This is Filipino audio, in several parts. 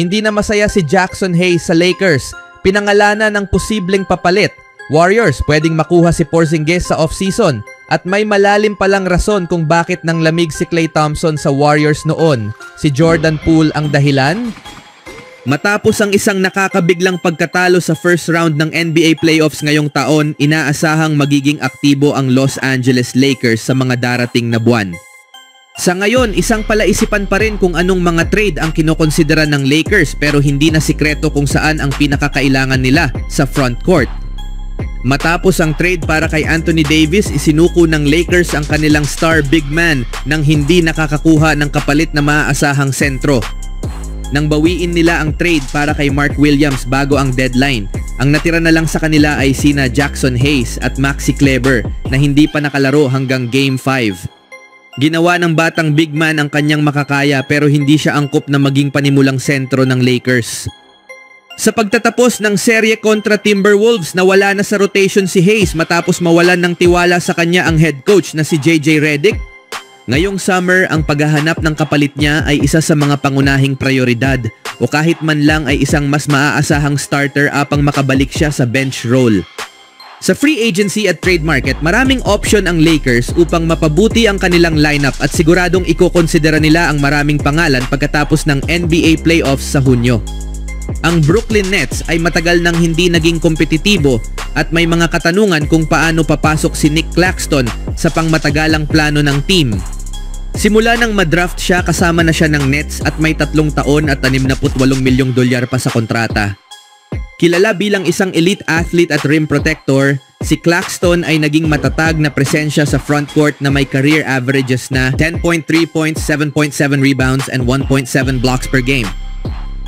Hindi na masaya si Jackson Hayes sa Lakers. Pinangalanan ng posibleng papalit. Warriors pwedeng makuha si Porzingis sa offseason. At may malalim palang rason kung bakit nang lamig si Klay Thompson sa Warriors noon. Si Jordan Poole ang dahilan? Matapos ang isang nakakabiglang pagkatalo sa first round ng NBA playoffs ngayong taon, inaasahang magiging aktibo ang Los Angeles Lakers sa mga darating na buwan. Sa ngayon, isang palaisipan pa rin kung anong mga trade ang kinokonsidera ng Lakers pero hindi na sikreto kung saan ang pinakakailangan nila sa front court. Matapos ang trade para kay Anthony Davis, isinuko ng Lakers ang kanilang star big man nang hindi nakakakuha ng kapalit na maaasahang sentro. Nang bawiin nila ang trade para kay Mark Williams bago ang deadline, ang natira na lang sa kanila ay sina Jackson Hayes at Maxi Kleber na hindi pa nakalaro hanggang Game 5. Ginawa ng batang big man ang kanyang makakaya pero hindi siya angkop na maging panimulang sentro ng Lakers. Sa pagtatapos ng serye kontra Timberwolves, nawala na sa rotation si Hayes matapos mawalan ng tiwala sa kanya ang head coach na si JJ Redick. Ngayong summer, ang paghahanap ng kapalit niya ay isa sa mga pangunahing prioridad o kahit man lang ay isang mas maaasahang starter upang makabalik siya sa bench role. Sa free agency at trade market, maraming option ang Lakers upang mapabuti ang kanilang lineup at siguradong ikokonsidera nila ang maraming pangalan pagkatapos ng NBA playoffs sa Hunyo. Ang Brooklyn Nets ay matagal nang hindi naging kompetitibo at may mga katanungan kung paano papasok si Nick Claxton sa pangmatagalang plano ng team. Simula nang madraft siya, kasama na siya ng Nets at may 3 taon at $68 milyong pa sa kontrata. Kilala bilang isang elite athlete at rim protector, si Claxton ay naging matatag na presensya sa frontcourt na may career averages na 10.3 points, 7.7 rebounds and 1.7 blocks per game.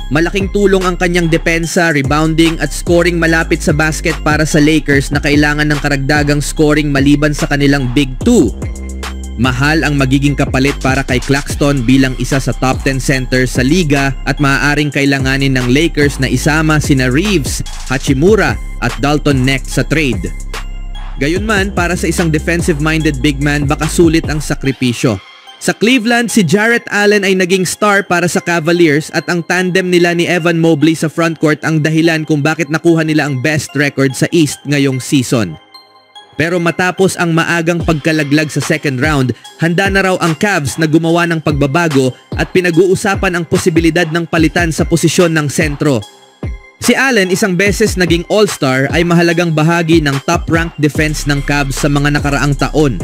Malaking tulong ang kanyang depensa, rebounding at scoring malapit sa basket para sa Lakers na kailangan ng karagdagang scoring maliban sa kanilang Big 2. Mahal ang magiging kapalit para kay Claxton bilang isa sa top 10 centers sa liga at maaaring kailanganin ng Lakers na isama sina Reeves, Hachimura at Dalton Knecht sa trade. Gayunman, para sa isang defensive-minded big man, baka sulit ang sakripisyo. Sa Cleveland, si Jarrett Allen ay naging star para sa Cavaliers at ang tandem nila ni Evan Mobley sa frontcourt ang dahilan kung bakit nakuha nila ang best record sa East ngayong season. Pero matapos ang maagang pagkalaglag sa second round, handa na raw ang Cavs na gumawa ng pagbabago at pinag-uusapan ang posibilidad ng palitan sa posisyon ng sentro. Si Allen, isang beses naging all-star, ay mahalagang bahagi ng top-ranked defense ng Cavs sa mga nakaraang taon.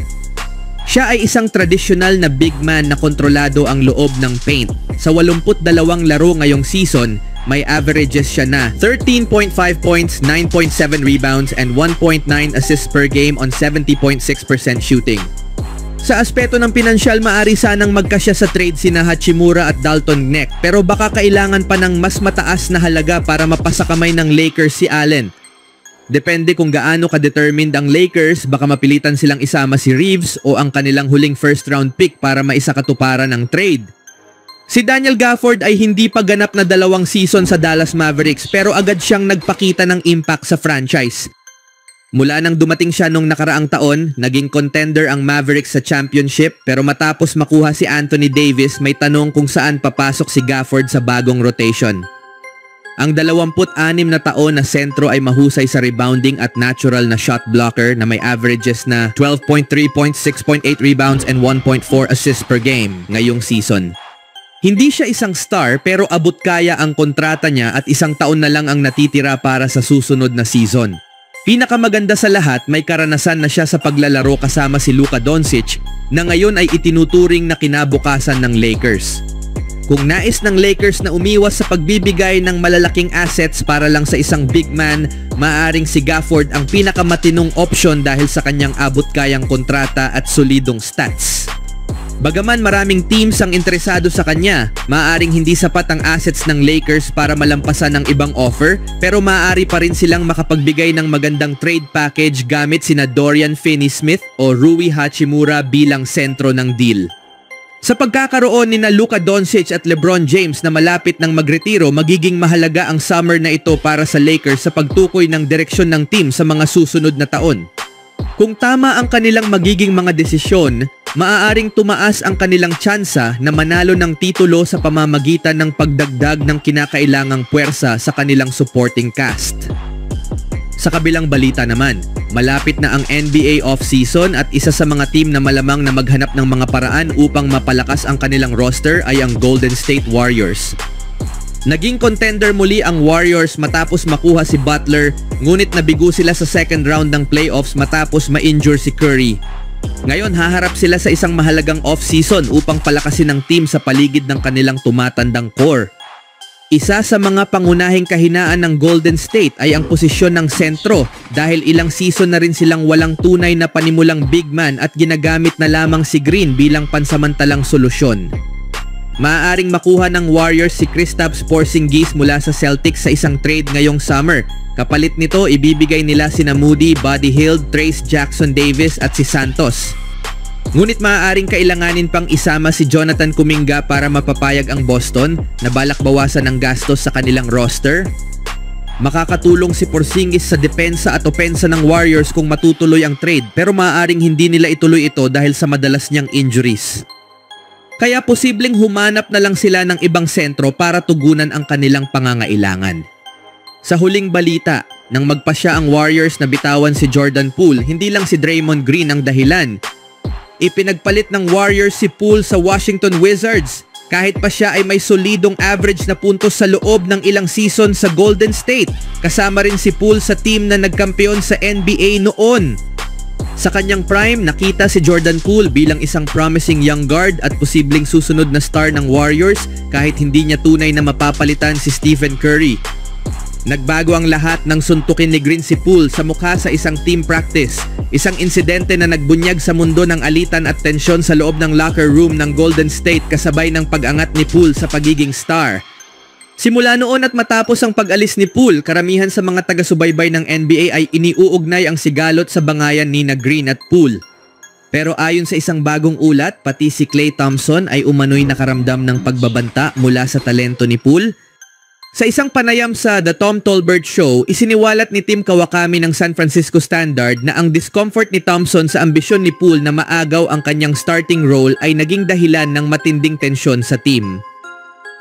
Siya ay isang tradisyonal na big man na kontrolado ang loob ng paint. Sa 82 laro ngayong season, may averages siya na 13.5 points, 9.7 rebounds, and 1.9 assists per game on 70.6% shooting. Sa aspeto ng pinansyal, maari sanang magkasya sa trade sina Hachimura at Dalton Knecht pero baka kailangan pa ng mas mataas na halaga para mapasakamay ng Lakers si Allen. Depende kung gaano ka-determined ang Lakers, baka mapilitan silang isama si Reeves o ang kanilang huling first round pick para maisakatuparan ang trade. Si Daniel Gafford ay hindi pa ganap na 2 season sa Dallas Mavericks pero agad siyang nagpakita ng impact sa franchise. Mula nang dumating siya nung nakaraang taon, naging contender ang Mavericks sa championship pero matapos makuha si Anthony Davis, may tanong kung saan papasok si Gafford sa bagong rotation. Ang 26 na taon na sentro ay mahusay sa rebounding at natural na shot blocker na may averages na 12.3 points, 6.8 rebounds and 1.4 assists per game ngayong season. Hindi siya isang star pero abot kaya ang kontrata niya at 1 taon na lang ang natitira para sa susunod na season. Pinakamaganda sa lahat, may karanasan na siya sa paglalaro kasama si Luka Doncic na ngayon ay itinuturing na kinabukasan ng Lakers. Kung nais ng Lakers na umiwas sa pagbibigay ng malalaking assets para lang sa isang big man, maaaring si Gafford ang pinakamatinong option dahil sa kanyang abot kayang kontrata at solidong stats. Bagaman maraming teams ang interesado sa kanya, maaaring hindi sapat ang assets ng Lakers para malampasan ang ibang offer pero maaari pa rin silang makapagbigay ng magandang trade package gamit sina Dorian Finney-Smith o Rui Hachimura bilang sentro ng deal. Sa pagkakaroon ni Luka Doncic at LeBron James na malapit ng magretiro, magiging mahalaga ang summer na ito para sa Lakers sa pagtukoy ng direksyon ng team sa mga susunod na taon. Kung tama ang kanilang magiging mga desisyon, maaaring tumaas ang kanilang tsansa na manalo ng titulo sa pamamagitan ng pagdagdag ng kinakailangang puwersa sa kanilang supporting cast. Sa kabilang balita naman, malapit na ang NBA offseason at isa sa mga team na malamang na maghanap ng mga paraan upang mapalakas ang kanilang roster ay ang Golden State Warriors. Naging contender muli ang Warriors matapos makuha si Butler, ngunit nabigo sila sa second round ng playoffs matapos ma-injure si Curry. Ngayon haharap sila sa isang mahalagang off-season upang palakasin ang team sa paligid ng kanilang tumatandang core. Isa sa mga pangunahing kahinaan ng Golden State ay ang posisyon ng sentro dahil ilang season na rin silang walang tunay na panimulang big man at ginagamit na lamang si Green bilang pansamantalang solusyon. Maaaring makuha ng Warriors si Kristaps Porzingis mula sa Celtics sa isang trade ngayong summer. Kapalit nito, ibibigay nila sina Moody, Buddy Hield, Trayce Jackson-Davis at si Santos. Ngunit maaaring kailanganin pang isama si Jonathan Kuminga para mapapayag ang Boston na balak bawasan ang gastos sa kanilang roster. Makakatulong si Porzingis sa depensa at opensa ng Warriors kung matutuloy ang trade, pero maaaring hindi nila ituloy ito dahil sa madalas niyang injuries. Kaya posibleng humanap na lang sila ng ibang sentro para tugunan ang kanilang pangangailangan. Sa huling balita, nang magpasya ang Warriors na bitawan si Jordan Poole, hindi lang si Draymond Green ang dahilan. Ipinagpalit ng Warriors si Poole sa Washington Wizards kahit pa siya ay may solidong average na puntos sa loob ng ilang season sa Golden State. Kasama rin si Poole sa team na nagkampiyon sa NBA noon. Sa kanyang prime, nakita si Jordan Poole bilang isang promising young guard at posibleng susunod na star ng Warriors kahit hindi niya tunay na mapapalitan si Stephen Curry. Nagbago ang lahat nang suntukin ni Green si Poole sa mukha sa isang team practice. Isang insidente na nagbunyag sa mundo ng alitan at tensyon sa loob ng locker room ng Golden State kasabay ng pag-angat ni Poole sa pagiging star. Simula noon at matapos ang pag-alis ni Poole, karamihan sa mga taga-subaybay ng NBA ay iniuugnay ang sigalot sa bangayan ni Green at Poole. Pero ayon sa isang bagong ulat, pati si Klay Thompson ay umano'y nakaramdam ng pagbabanta mula sa talento ni Poole. Sa isang panayam sa The Tom Tolbert Show, isiniwalat ni Tim Kawakami ng San Francisco Standard na ang discomfort ni Thompson sa ambisyon ni Poole na maagaw ang kanyang starting role ay naging dahilan ng matinding tensyon sa team.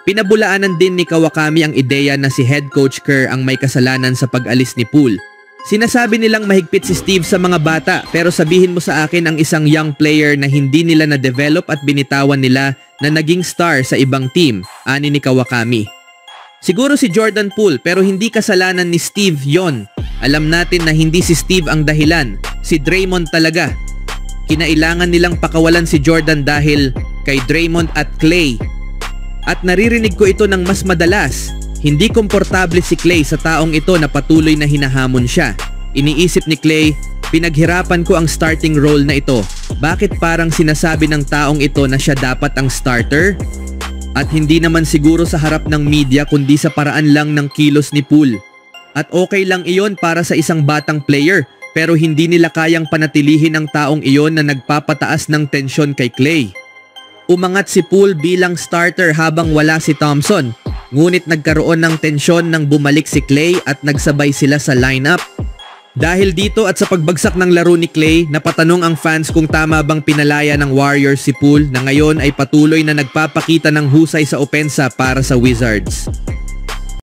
Pinabulaanan din ni Kawakami ang ideya na si head coach Kerr ang may kasalanan sa pag-alis ni Poole. Sinasabi nilang mahigpit si Steve sa mga bata, pero sabihin mo sa akin ang isang young player na hindi nila na-develop at binitawan nila na naging star sa ibang team, ani ni Kawakami. Siguro si Jordan Poole, pero hindi kasalanan ni Steve yon. Alam natin na hindi si Steve ang dahilan, si Draymond talaga. Kinailangan nilang pakawalan si Jordan dahil kay Draymond at Klay. At naririnig ko ito ng mas madalas. Hindi komportable si Klay sa taong ito na patuloy na hinahamon siya. Iniisip ni Klay, pinaghirapan ko ang starting role na ito. Bakit parang sinasabi ng taong ito na siya dapat ang starter? At hindi naman siguro sa harap ng media kundi sa paraan lang ng kilos ni Poole. At okay lang iyon para sa isang batang player, pero hindi nila kayang panatilihin ang taong iyon na nagpapataas ng tensyon kay Klay. Umangat si Poole bilang starter habang wala si Thompson, ngunit nagkaroon ng tensyon nang bumalik si Klay at nagsabay sila sa lineup. Dahil dito at sa pagbagsak ng laro ni Klay, napatanong ang fans kung tama bang pinalaya ng Warriors si Poole na ngayon ay patuloy na nagpapakita ng husay sa opensa para sa Wizards.